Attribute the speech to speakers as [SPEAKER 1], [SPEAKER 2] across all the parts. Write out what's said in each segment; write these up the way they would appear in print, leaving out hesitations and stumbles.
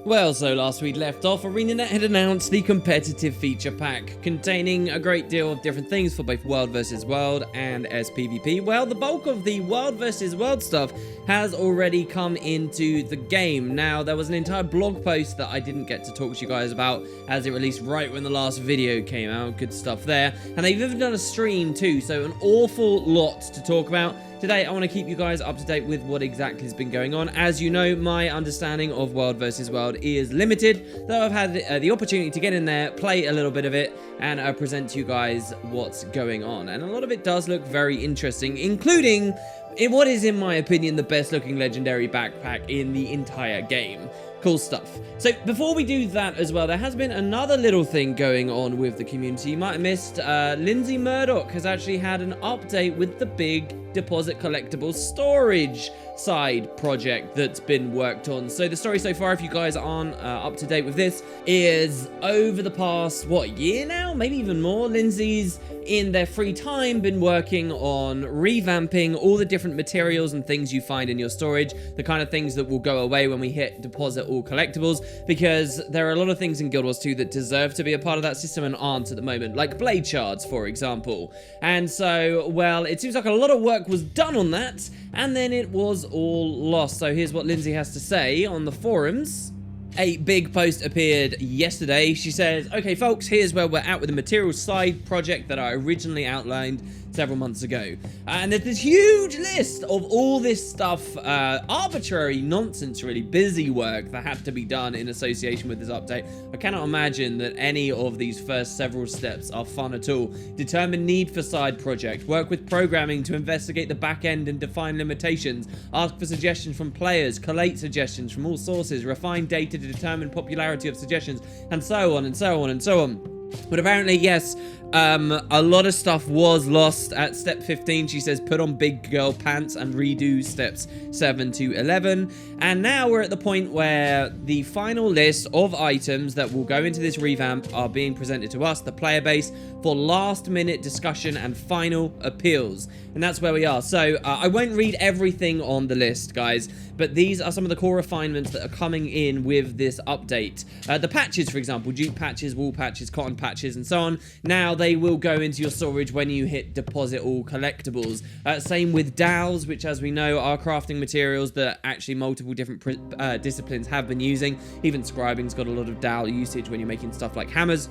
[SPEAKER 1] Well, so last we'd left off, ArenaNet had announced the competitive feature pack, containing a great deal of different things for both World vs. World and SPVP. Well, the bulk of the World vs. World stuff has already come into the game. Now, there was an entire blog post that I didn't get to talk to you guys about, as it released right when the last video came out. Good stuff there. And they've even done a stream too, so an awful lot to talk about. Today, I want to keep you guys up to date with what exactly has been going on. As you know, my understanding of World vs. World is limited, though I've had the opportunity to get in there, play a little bit of it, and present to you guys what's going on. And a lot of it does look very interesting, including what is, in my opinion, the best looking legendary backpack in the entire game. Cool stuff. So before we do that as well, there has been another little thing going on with the community. You might have missed, Lindsay Murdoch has actually had an update with the big deposit collectible storage side project that's been worked on. So the story so far, if you guys aren't up to date with this, is over the past, what, year now? Maybe even more. Lindsay's, in their free time, been working on revamping all the different materials and things you find in your storage, the kind of things that will go away when we hit deposit all collectibles, because there are a lot of things in Guild Wars 2 that deserve to be a part of that system and aren't at the moment, like blade shards, for example. And so, well, it seems like a lot of work was done on that, and then it was all lost. So here's what Lindsay has to say on the forums. A big post appeared yesterday. She says, okay folks, here's where we're at with the materials side project that I originally outlined several months ago. And there's this huge list of all this stuff, arbitrary nonsense, really busy work that had to be done in association with this update. I cannot imagine that any of these first several steps are fun at all. Determine need for side project, work with programming to investigate the back end and define limitations, ask for suggestions from players, collate suggestions from all sources, refine data to determine popularity of suggestions, and so on and so on and so on. But apparently, yes, a lot of stuff was lost at step 15. She says, put on big girl pants and redo steps 7 to 11. And now we're at the point where the final list of items that will go into this revamp are being presented to us, the player base, for last minute discussion and final appeals. And that's where we are. So I won't read everything on the list, guys, but these are some of the core refinements that are coming in with this update. The patches, for example, dupe patches, wool patches, cotton patches, and so on. Now they will go into your storage when you hit deposit all collectibles. Same with dowels, which, as we know, are crafting materials that actually multiple different disciplines have been using. Even scribing's got a lot of dowel usage when you're making stuff like hammers.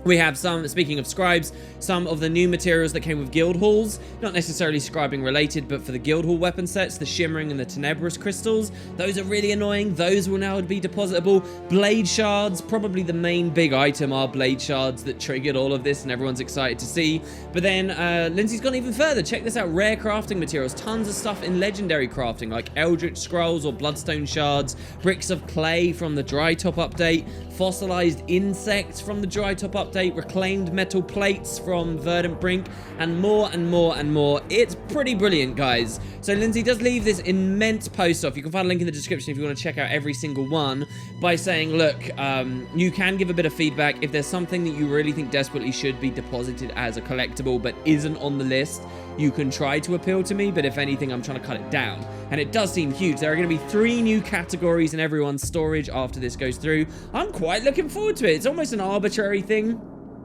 [SPEAKER 1] We have some, speaking of scribes, some of the new materials that came with guild halls, not necessarily scribing related, but for the guild hall weapon sets, the shimmering and the tenebrous crystals, those are really annoying. Those will now be depositable. Blade shards, probably the main big item, are blade shards that triggered all of this and everyone's excited to see. But then Lindsay's gone even further. Check this out, rare crafting materials, tons of stuff in legendary crafting, like eldritch scrolls or bloodstone shards, bricks of clay from the dry top update, fossilized insects from the dry top update, reclaimed metal plates from Verdant Brink, and more and more and more. It's pretty brilliant, guys. So Lindsay does leave this immense post off. You can find a link in the description if you want to check out every single one, by saying, look, you can give a bit of feedback. If there's something that you really think desperately should be deposited as a collectible but isn't on the list, you can try to appeal to me, but if anything, I'm trying to cut it down. And it does seem huge. There are going to be 3 new categories in everyone's storage after this goes through. I'm quite looking forward to it. It's almost an arbitrary thing,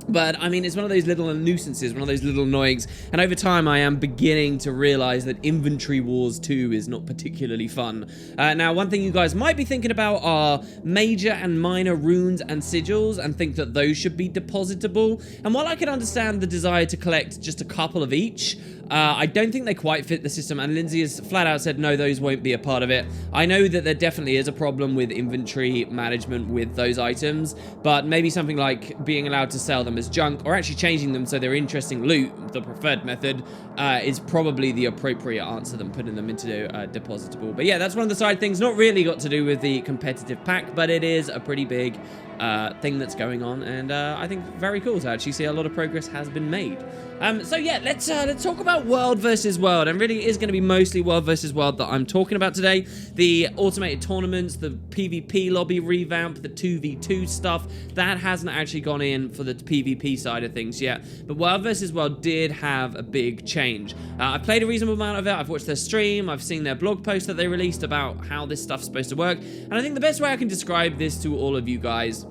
[SPEAKER 1] but I mean, it's one of those little nuisances, one of those little annoyings. And over time, I am beginning to realize that Inventory Wars 2 is not particularly fun. Now, one thing you guys might be thinking about are major and minor runes and sigils, and think that those should be depositable. And while I can understand the desire to collect just a couple of each, I don't think they quite fit the system, and Lindsay has flat out said no, those won't be a part of it. I know that there definitely is a problem with inventory management with those items, but maybe something like being allowed to sell them as junk, or actually changing them so they're interesting loot, the preferred method, is probably the appropriate answer than putting them into depositable. But yeah, that's one of the side things, not really got to do with the competitive pack, but it is a pretty big thing that's going on, and I think very cool to actually see a lot of progress has been made. So yeah, let's talk about World versus World, and really it is going to be mostly World versus World that I'm talking about today. The automated tournaments, the PvP lobby revamp, the 2v2 stuff, that hasn't actually gone in for the PvP side of things yet, but World versus World did have a big change. I've played a reasonable amount of it, I've watched their stream, I've seen their blog post that they released about how this stuff's supposed to work, and I think the best way I can describe this to all of you guys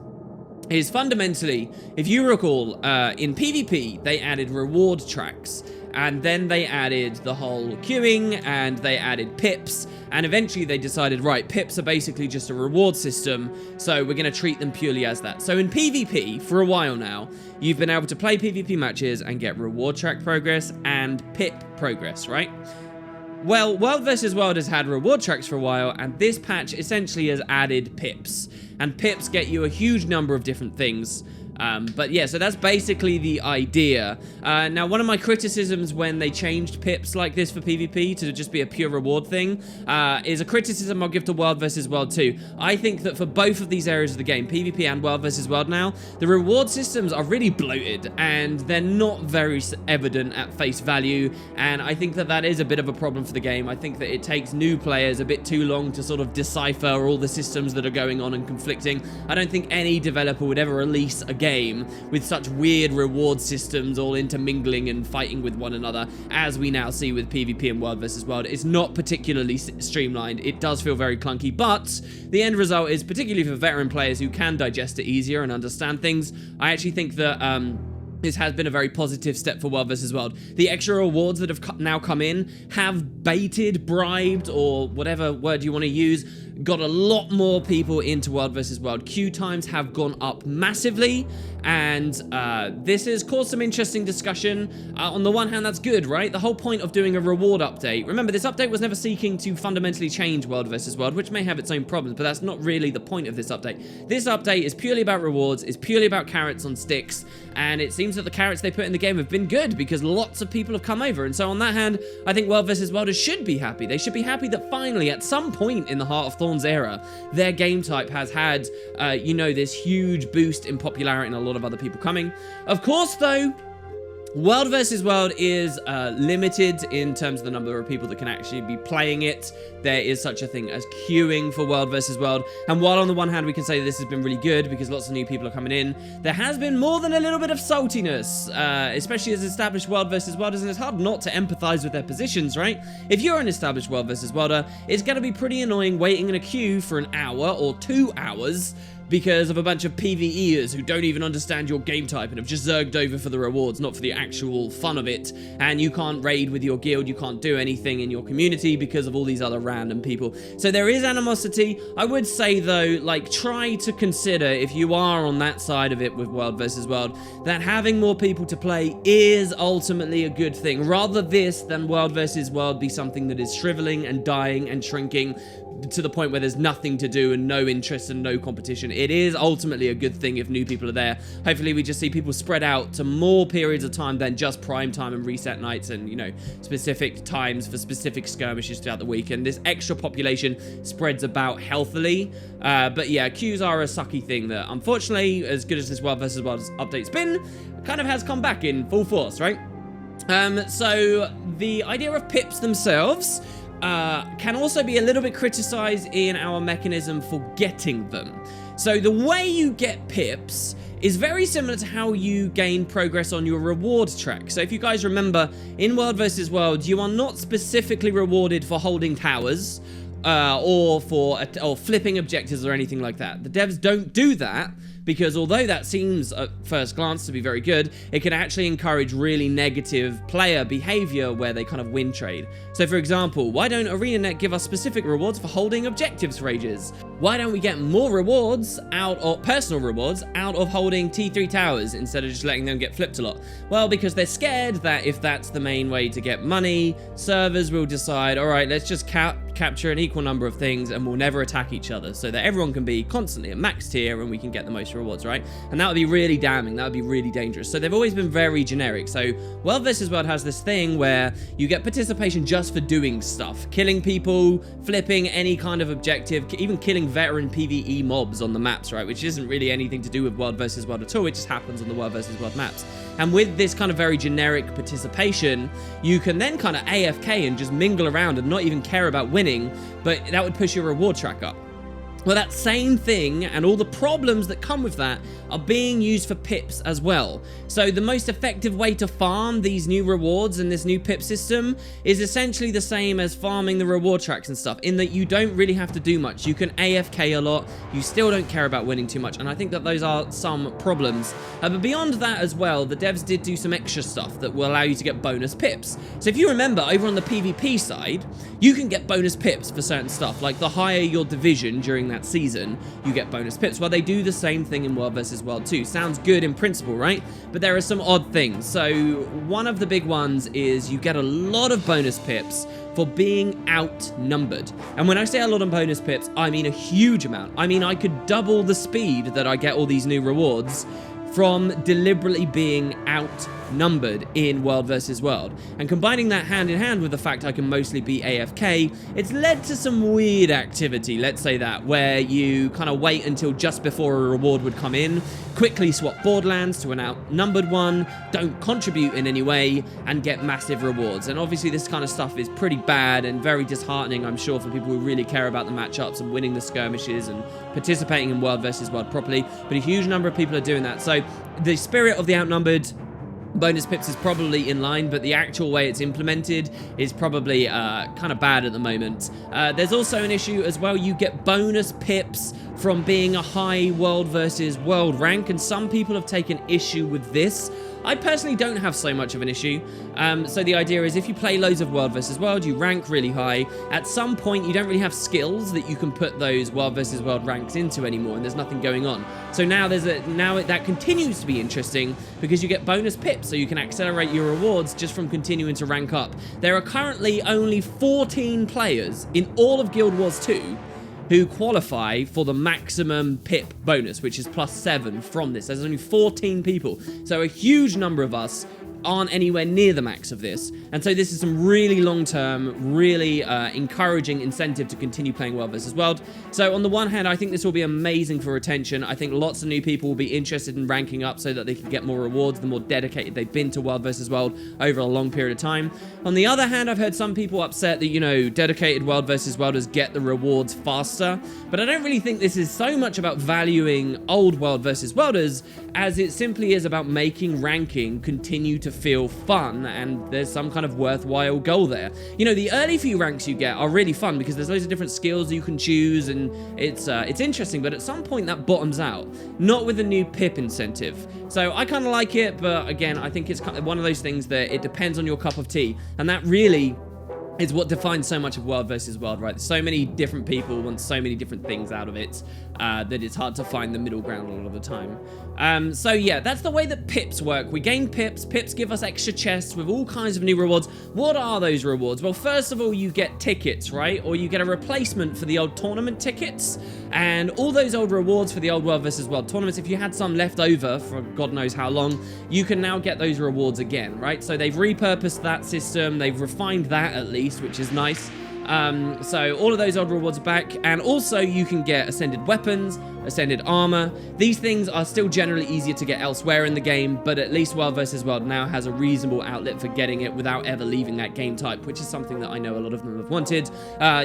[SPEAKER 1] is fundamentally, if you recall, in PvP, they added reward tracks, and then they added the whole queuing, and they added pips, and eventually they decided, right, pips are basically just a reward system, so we're going to treat them purely as that. So in PvP, for a while now, you've been able to play PvP matches and get reward track progress and pip progress, right? Well, World vs. World has had reward tracks for a while, and this patch essentially has added pips. And pips get you a huge number of different things. But yeah, so that's basically the idea. Now, one of my criticisms when they changed pips like this for PvP to just be a pure reward thing is a criticism I'll give to World vs. World 2. I think that for both of these areas of the game, PvP and World vs. World now, the reward systems are really bloated and they're not very evident at face value, and I think that that is a bit of a problem for the game. I think that it takes new players a bit too long to sort of decipher all the systems that are going on and conflicting. I don't think any developer would ever release a game with such weird reward systems all intermingling and fighting with one another as we now see with PvP and World vs. World. It's not particularly streamlined. It does feel very clunky, but the end result is, particularly for veteran players who can digest it easier and understand things, I actually think that this has been a very positive step for World vs. World. The extra rewards that have now come in have baited, bribed, or whatever word you want to use, got a lot more people into World vs. World. Queue times have gone up massively, and this has caused some interesting discussion. On the one hand, that's good, right? The whole point of doing a reward update, remember, this update was never seeking to fundamentally change World vs. World, which may have its own problems, but that's not really the point of this update. This update is purely about rewards, is purely about carrots on sticks, and it seems that the carrots they put in the game have been good because lots of people have come over. And so on that hand, I think World vs. Worlders should be happy. They should be happy that finally, at some point in the Heart of Thorns era, their game type has had, you know, this huge boost in popularity and a lot of other people coming. Of course, though, World vs. World is limited in terms of the number of people that can actually be playing it. There is such a thing as queuing for World vs. World, and while on the one hand we can say this has been really good because lots of new people are coming in, there has been more than a little bit of saltiness, especially as established World vs. Worlders, and it's hard not to empathize with their positions, right? If you're an established World vs. Worlder, it's going to be pretty annoying waiting in a queue for an hour or 2 hours because of a bunch of PvEers who don't even understand your game type and have just zerged over for the rewards, not for the actual fun of it, and you can't raid with your guild, you can't do anything in your community because of all these other random people. So there is animosity. I would say, though, like, try to consider, if you are on that side of it with World vs. World, that having more people to play is ultimately a good thing. Rather this than World vs. World be something that is shriveling and dying and shrinking to the point where there's nothing to do and no interest and no competition. It is ultimately a good thing if new people are there. Hopefully we just see people spread out to more periods of time than just prime time and reset nights and, you know, specific times for specific skirmishes throughout the week, and this extra population spreads about healthily. But yeah, queues are a sucky thing that, unfortunately, as good as this World vs. World update's been, kind of has come back in full force, right? So the idea of pips themselves can also be a little bit criticized in our mechanism for getting them. So the way you get pips is very similar to how you gain progress on your reward track. So if you guys remember, in World vs. World, you are not specifically rewarded for holding towers or flipping objectives or anything like that. The devs don't do that, because although that seems at first glance to be very good, it can actually encourage really negative player behavior where they kind of win trade. So for example, why don't ArenaNet give us specific rewards for holding objectives for ages? Why don't we get more rewards out of personal rewards out of holding T3 towers instead of just letting them get flipped a lot? Well, because they're scared that if that's the main way to get money, servers will decide, all right, let's just cap capture an equal number of things and we'll never attack each other, so that everyone can be constantly at max tier and we can get the most rewards, right? And that would be really damning. That would be really dangerous. So they've always been very generic. So World vs. World has this thing where you get participation just for doing stuff, killing people, flipping any kind of objective, even killing veteran PvE mobs on the maps, right? Which isn't really anything to do with World vs. World at all. It just happens on the World vs. World maps. And with this kind of very generic participation, you can then kind of AFK and just mingle around and not even care about winning, but that would push your reward track up. Well, that same thing and all the problems that come with that are being used for pips as well. So the most effective way to farm these new rewards and this new pip system is essentially the same as farming the reward tracks and stuff, in that you don't really have to do much. You can AFK a lot, you still don't care about winning too much, and I think that those are some problems. But beyond that as well, the devs did do some extra stuff that will allow you to get bonus pips. So if you remember, over on the PvP side, you can get bonus pips for certain stuff, like the higher your division during that season, you get bonus pips. Well, they do the same thing in World vs. World too. Sounds good in principle, right? But there are some odd things. So one of the big ones is you get a lot of bonus pips for being outnumbered. And when I say a lot of bonus pips, I mean a huge amount. I mean, I could double the speed that I get all these new rewards from deliberately being outnumbered in World vs. World. And combining that hand in hand with the fact I can mostly be AFK, it's led to some weird activity, let's say that, where you kind of wait until just before a reward would come in, quickly swap borderlands to an outnumbered one, don't contribute in any way, and get massive rewards. And obviously this kind of stuff is pretty bad and very disheartening, I'm sure, for people who really care about the matchups and winning the skirmishes and participating in World vs. World properly, but a huge number of people are doing that. So the spirit of the outnumbered bonus pips is probably in line, but the actual way it's implemented is probably kind of bad at the moment. There's also an issue as well. You get bonus pips from being a high World vs. World rank, and some people have taken issue with this. I personally don't have so much of an issue. So the idea is if you play loads of World vs. World, you rank really high. At some point, you don't really have skills that you can put those World vs. World ranks into anymore, and there's nothing going on. So now that continues to be interesting because you get bonus pips, so you can accelerate your rewards just from continuing to rank up. There are currently only 14 players in all of Guild Wars 2 who qualify for the maximum pip bonus, which is +7 from this. There's only 14 people, so a huge number of us aren't anywhere near the max of this, and so this is some really long-term, really encouraging incentive to continue playing World vs. World. So on the one hand, I think this will be amazing for retention. I think lots of new people will be interested in ranking up so that they can get more rewards the more dedicated they've been to World vs. World over a long period of time. On the other hand, I've heard some people upset that, you know, dedicated World vs. Worlders get the rewards faster, but I don't really think this is so much about valuing old World vs. Worlders as it simply is about making ranking continue to feel fun, and there's some kind of worthwhile goal there. You know, the early few ranks you get are really fun because there's loads of different skills you can choose, and it's interesting, but at some point that bottoms out, not with a new pip incentive. So I kind of like it, but again, I think it's kind of one of those things that it depends on your cup of tea, and that really is what defines so much of World vs. World, right? So many different people want so many different things out of it that it's hard to find the middle ground a lot of the time. So yeah, that's the way that pips work. We gain pips. Pips give us extra chests with all kinds of new rewards. What are those rewards? Well, first of all, you get tickets, right? Or you get a replacement for the old tournament tickets. And all those old rewards for the old World vs. World tournaments, if you had some left over for God knows how long, you can now get those rewards again, right? So they've repurposed that system. They've refined that at least, which is nice. So all of those old rewards are back, and also you can get ascended weapons, ascended armor. These things are still generally easier to get elsewhere in the game, but at least World vs. World now has a reasonable outlet for getting it without ever leaving that game type, which is something that I know a lot of them have wanted.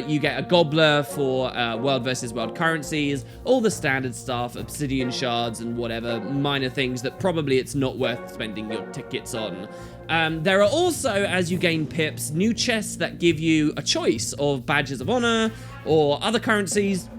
[SPEAKER 1] You get a gobbler for World vs. World currencies, all the standard stuff, obsidian shards and whatever minor things that probably it's not worth spending your tickets on. There are also, as you gain pips, new chests that give you a choice of badges of honor or other currencies.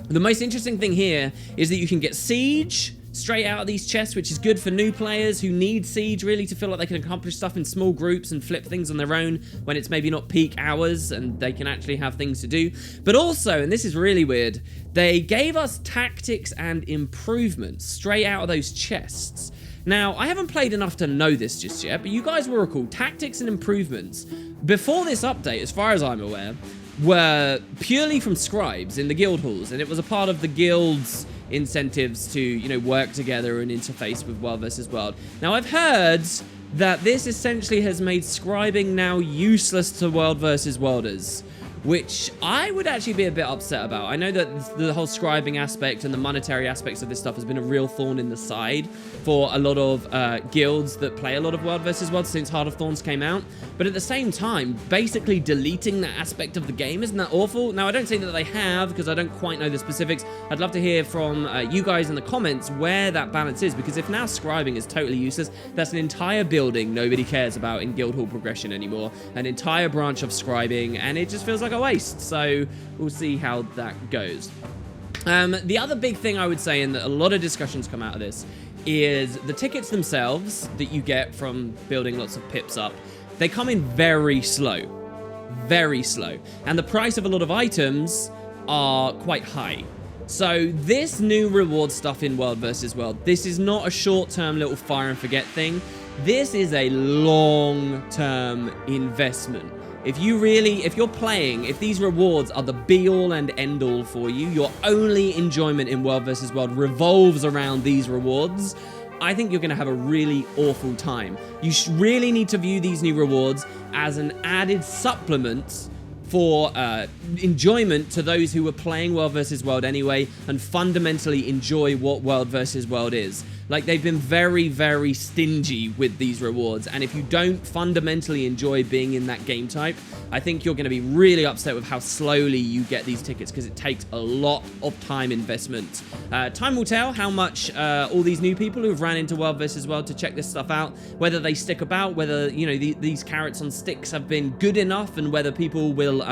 [SPEAKER 1] The most interesting thing here is that you can get siege straight out of these chests, which is good for new players who need siege really to feel like they can accomplish stuff in small groups and flip things on their own when it's maybe not peak hours and they can actually have things to do. But also, and this is really weird, they gave us tactics and improvements straight out of those chests. Now, I haven't played enough to know this just yet, but you guys will recall tactics and improvements. Before this update, as far as I'm aware, were purely from scribes in the guild halls, and it was a part of the guild's incentives to, you know, work together and interface with World vs. World. Now, I've heard that this essentially has made scribing now useless to World vs. Worlders, which I would actually be a bit upset about. I know that the whole scribing aspect and the monetary aspects of this stuff has been a real thorn in the side for a lot of guilds that play a lot of World vs. World since Heart of Thorns came out. But at the same time, basically deleting that aspect of the game, isn't that awful? Now, I don't say that they have, because I don't quite know the specifics. I'd love to hear from you guys in the comments where that balance is, because if now scribing is totally useless, that's an entire building nobody cares about in Guildhall progression anymore, an entire branch of scribing, and it just feels like a waste. So we'll see how that goes. The other big thing I would say, and that a lot of discussions come out of this, is the tickets themselves that you get from building lots of pips up. They come in very slow, and the price of a lot of items are quite high. So this new reward stuff in World vs. World, this is not a short-term little fire and forget thing. This is a long-term investment. If you're playing, if these rewards are the be-all and end-all for you, your only enjoyment in World vs. World revolves around these rewards, I think you're going to have a really awful time. You really need to view these new rewards as an added supplement for enjoyment to those who were playing World vs. World anyway and fundamentally enjoy what World vs. World is. Like, they've been very, very stingy with these rewards, and if you don't fundamentally enjoy being in that game type, I think you're going to be really upset with how slowly you get these tickets, because it takes a lot of time investment. Time will tell how much all these new people who have ran into World vs. World to check this stuff out, whether they stick about, whether, you know, these carrots on sticks have been good enough, and whether people will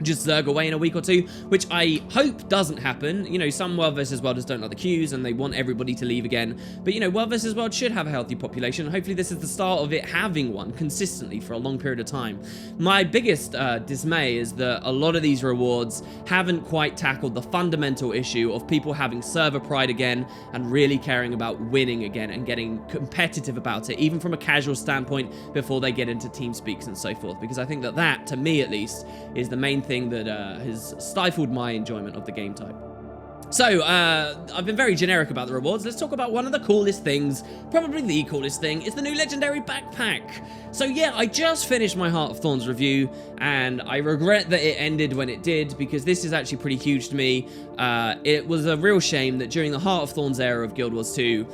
[SPEAKER 1] just zerg away in a week or two, which I hope doesn't happen. You know, some World vs. Worlders don't like the queues and they want everybody to leave again. But, you know, World vs. World should have a healthy population. Hopefully this is the start of it having one consistently for a long period of time. My biggest dismay is that a lot of these rewards haven't quite tackled the fundamental issue of people having server pride again and really caring about winning again and getting competitive about it, even from a casual standpoint, before they get into team speaks and so forth. Because I think that to me at least, is the main thing that has stifled my enjoyment of the game type. So, I've been very generic about the rewards. Let's talk about one of the coolest things, probably the coolest thing, is the new legendary backpack. So yeah, I just finished my Heart of Thorns review, and I regret that it ended when it did, because this is actually pretty huge to me. It was a real shame that during the Heart of Thorns era of Guild Wars 2,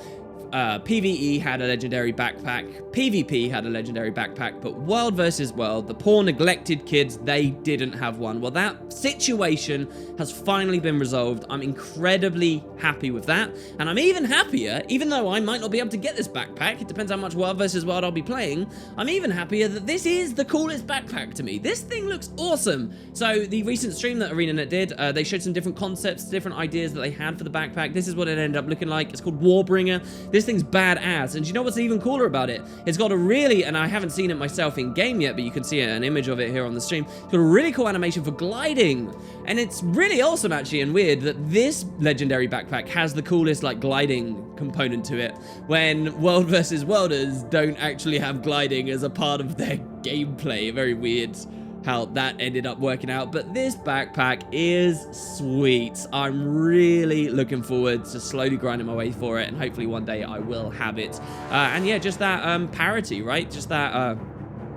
[SPEAKER 1] PvE had a legendary backpack, PvP had a legendary backpack, but World vs. World, the poor neglected kids, they didn't have one. Well, that situation has finally been resolved. I'm incredibly happy with that, and I'm even happier, even though I might not be able to get this backpack, it depends how much World vs. World I'll be playing, I'm even happier that this is the coolest backpack to me. This thing looks awesome. So the recent stream that ArenaNet did, they showed some different concepts, different ideas that they had for the backpack. This is what it ended up looking like. It's called Warbringer. This thing's badass, and you know what's even cooler about it? It's got a really, and I haven't seen it myself in game yet, but you can see an image of it here on the stream. It's got a really cool animation for gliding, and it's really awesome actually, and weird that this legendary backpack has the coolest like gliding component to it, when World vs. Worlders don't actually have gliding as a part of their gameplay. Very weird how that ended up working out, but this backpack is sweet. I'm really looking forward to slowly grinding my way for it, and hopefully one day I will have it. And yeah, just that parity, right? Just that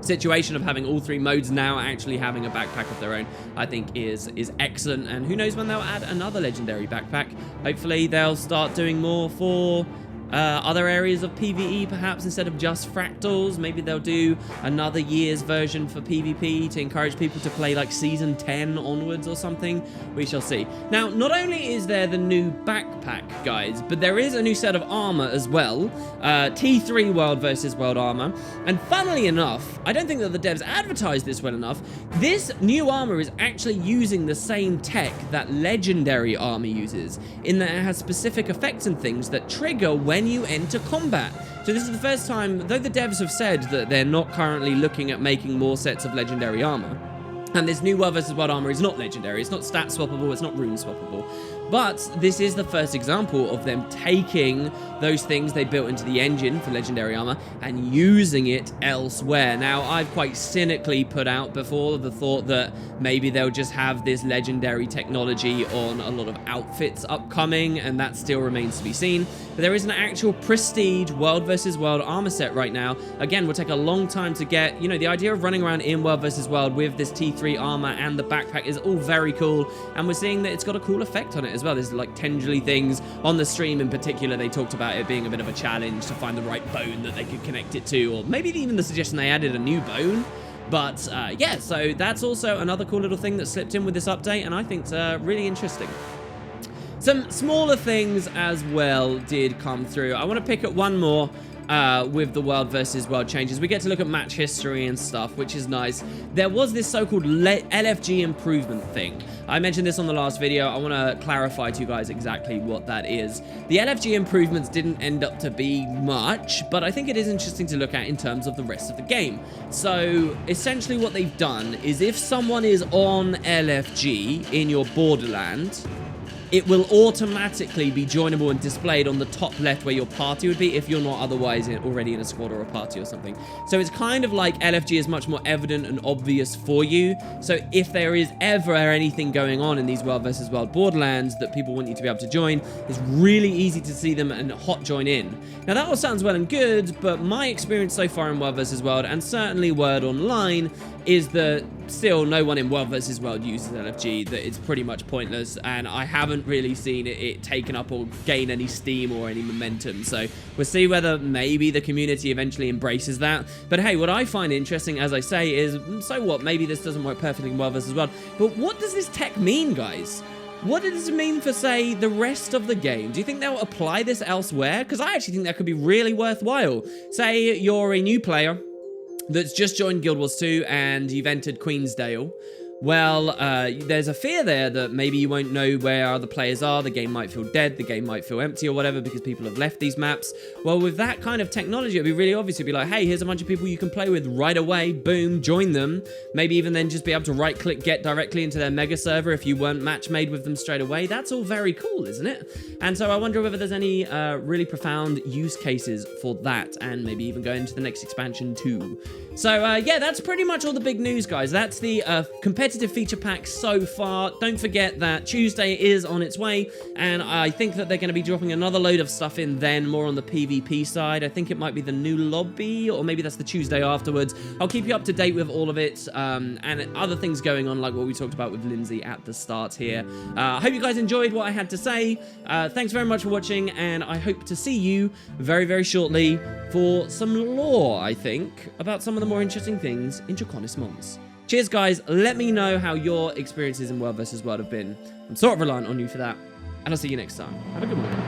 [SPEAKER 1] situation of having all three modes now actually having a backpack of their own, I think is excellent. And who knows when they'll add another legendary backpack. Hopefully they'll start doing more for other areas of PvE, perhaps, instead of just fractals. Maybe they'll do another year's version for PvP to encourage people to play like season 10 onwards or something. We shall see. Now, not only is there the new backpack, guys, but there is a new set of armor as well. T3 World vs. World armor. And funnily enough, I don't think that the devs advertised this well enough. This new armor is actually using the same tech that legendary armor uses, in that it has specific effects and things that trigger when you enter combat. So this is the first time, though the devs have said that they're not currently looking at making more sets of legendary armor, and this new World vs. World armor is not legendary, it's not stat swappable, it's not rune swappable, But this is the first example of them taking those things they built into the engine for Legendary Armor and using it elsewhere. Now, I've quite cynically put out before the thought that maybe they'll just have this legendary technology on a lot of outfits upcoming, and that still remains to be seen. But there is an actual prestige World vs. World armor set right now. Again, will take a long time to get. You know, the idea of running around in World vs. World with this T3 armor and the backpack is all very cool, and we're seeing that it's got a cool effect on it as well. There's like tendrily things on the stream in particular. They talked about it being a bit of a challenge to find the right bone that they could connect it to, or maybe even the suggestion they added a new bone. But yeah, so that's also another cool little thing that slipped in with this update, and I think it's really interesting. Some smaller things as well did come through. I want to pick up one more with the World versus World changes. We get to look at match history and stuff, which is nice. There was this so-called LFG improvement thing. I mentioned this on the last video. I want to clarify to you guys exactly what that is. The LFG improvements didn't end up to be much, but I think it is interesting to look at in terms of the rest of the game. So essentially what they've done is if someone is on LFG in your Borderland, it will automatically be joinable and displayed on the top left where your party would be if you're not otherwise already in a squad or a party or something. So it's kind of like LFG is much more evident and obvious for you. So if there is ever anything going on in these World vs. World Borderlands that people want you to be able to join, it's really easy to see them and hot join in. Now that all sounds well and good, but my experience so far in World vs. World, and certainly Word Online, is that still no one in World vs. World uses LFG, that it's pretty much pointless, and I haven't really seen it taken up or gain any steam or any momentum. So we'll see whether maybe the community eventually embraces that. But hey, what I find interesting, as I say, is so what? Maybe this doesn't work perfectly in World vs. World, but what does this tech mean, guys? What does it mean for, say, the rest of the game? Do you think they'll apply this elsewhere? Because I actually think that could be really worthwhile. Say you're a new player that's just joined Guild Wars 2 and you've entered Queensdale. Well, there's a fear there that maybe you won't know where other players are. The game might feel dead, the game might feel empty or whatever because people have left these maps. Well, with that kind of technology, it'd be really obvious. It'd be like, hey, here's a bunch of people you can play with right away. Boom, join them. Maybe even then just be able to right-click, get directly into their mega server if you weren't match-made with them straight away. That's all very cool, isn't it? And so I wonder whether there's any really profound use cases for that, and maybe even go into the next expansion too. So yeah, that's pretty much all the big news, guys. That's the competitive feature pack so far. Don't forget that Tuesday is on its way, and I think that they're going to be dropping another load of stuff in then, more on the PvP side. I think it might be the new lobby, or maybe that's the Tuesday afterwards. I'll keep you up to date with all of it, and other things going on, like what we talked about with Lindsay at the start here. I hope you guys enjoyed what I had to say. Thanks very much for watching, and I hope to see you very, very shortly for some lore, I think, about some of the more interesting things in Draconis Mons. Cheers, guys. Let me know how your experiences in World vs. World have been. I'm sort of reliant on you for that, and I'll see you next time. Have a good one.